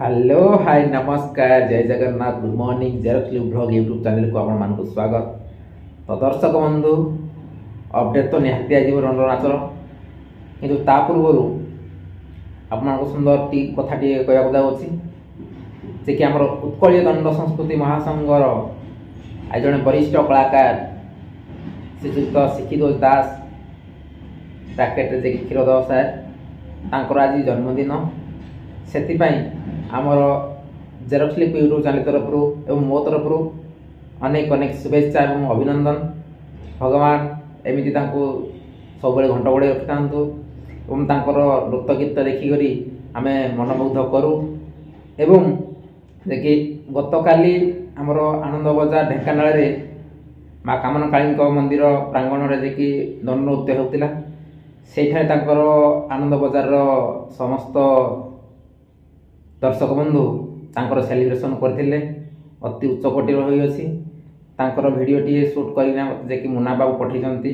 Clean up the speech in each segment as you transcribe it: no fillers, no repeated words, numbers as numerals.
Hello hi नमस्कार जय Jagannath good morning xerox live blog YouTube channel को आपण मानक स्वागत। तो दर्शक बंधु अपडेट तो निहाती आज रंगनाचर किंतु ता पूर्व आपण सुंदर टी कथाटी कहवाक जाऊँगी जे कि आमर उत्कलीय दंड संस्कृति महासंघर आज जड़े वरिष्ठ कलाकार श्रीजुक्त शिखितोष दास ब्राकेट जे क्षीरदह सार आज जन्मदिन से आमर जेरोक्स लिव यूट्यूब चैनल तरफ एवं मो तरफ अनेक अनेक शुभेच्छा और अभिनंदन। भगवान एमती सब घंट बड़े रखि था नृत्य गीत देखिक आम मनमुग्ध करूँ एवं देखिए गत काली आमर आनंद बजार ढेंकानाल माँ कामना काली मंदिर प्रांगण में जे दंड नृत्य होता से आनंद बजार समस्त दर्शक बंधु तांकर सेलिब्रेशन करथिले अति उच्च कोटि रही तांकर भिडियोटी शूट करना जे कि मुन्ना बाबू पठेइछंती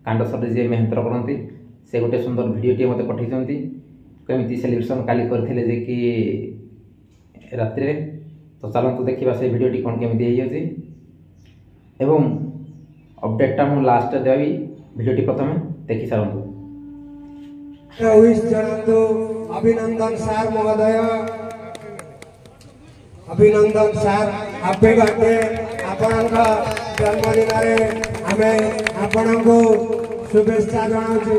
कांडसर जे मेहनतर करती से गोटे सुंदर भिडियोटी मते पठेइछंती केमिति सेलिब्रेशन काली करथिले जे कि रात्रि रे। तो चलतु देखिबा से भिडियोटी कोन केमिति हेइ अछि एवं अपडेटटा मु लास्ट देबी भिडियोटी प्रथमे देखि सारंतु। अभिनंदन सार महोदय अभिनंदन सार हैप्पी बर्थडे आपण जन्मदिन आमे आपण को शुभेच्छा जनाऊँ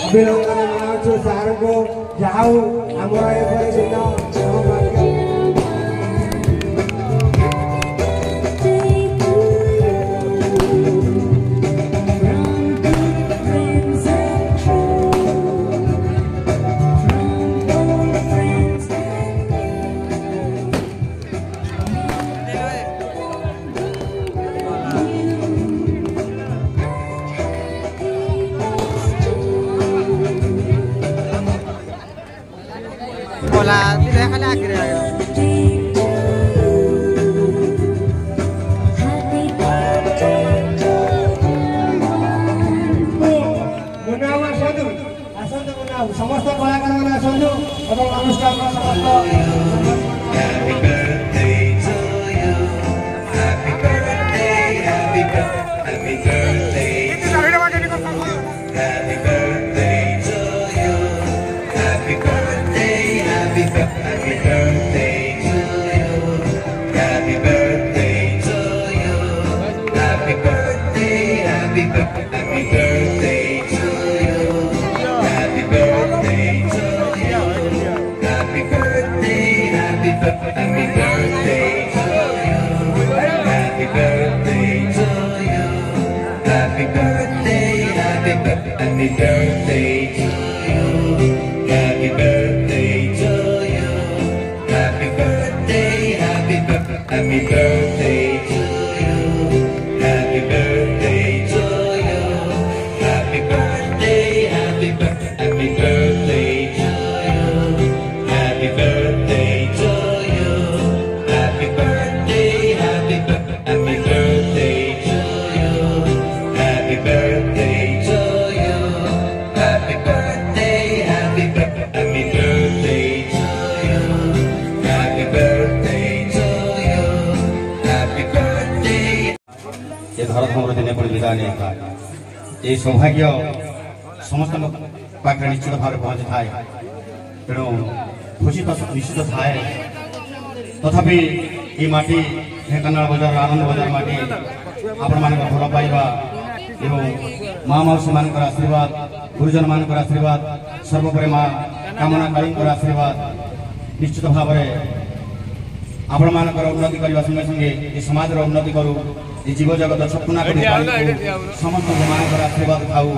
अभिनंदन जनाऊँ सार को जाऊ आमर दिन bola tidak kali akhirnya समस्त कलाकार मैंने आसतु और अनुष्ठान समस्त धरधमर दिन पर विदाय ये सौभाग्य समस्त पाखे निश्चित भाव पहुँची थाए तेणु खुशी तो निश्चित थाए तथापि ये माटी ढेंकानाल बजार आनंद बजार माटी आपण मान भल पाइबा एवं माँ मौसी मान आशीर्वाद गुरुजन मान आशीर्वाद सर्वोपरि माँ कामना काली आशीर्वाद निश्चित भाव आपण मान उन्नति करने संगे संगे ये समाज उन्नति करूँ ये जीव जगत सपना समस्त मान आशीर्वाद खाऊ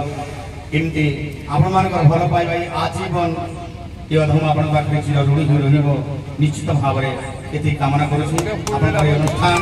एमती आपण मान भल पाइबा आजीवन ये अधम आपण पाखे चिर ऋणी हो रही निश्चित भाव ये कामना करुच्छे अनुष्ठान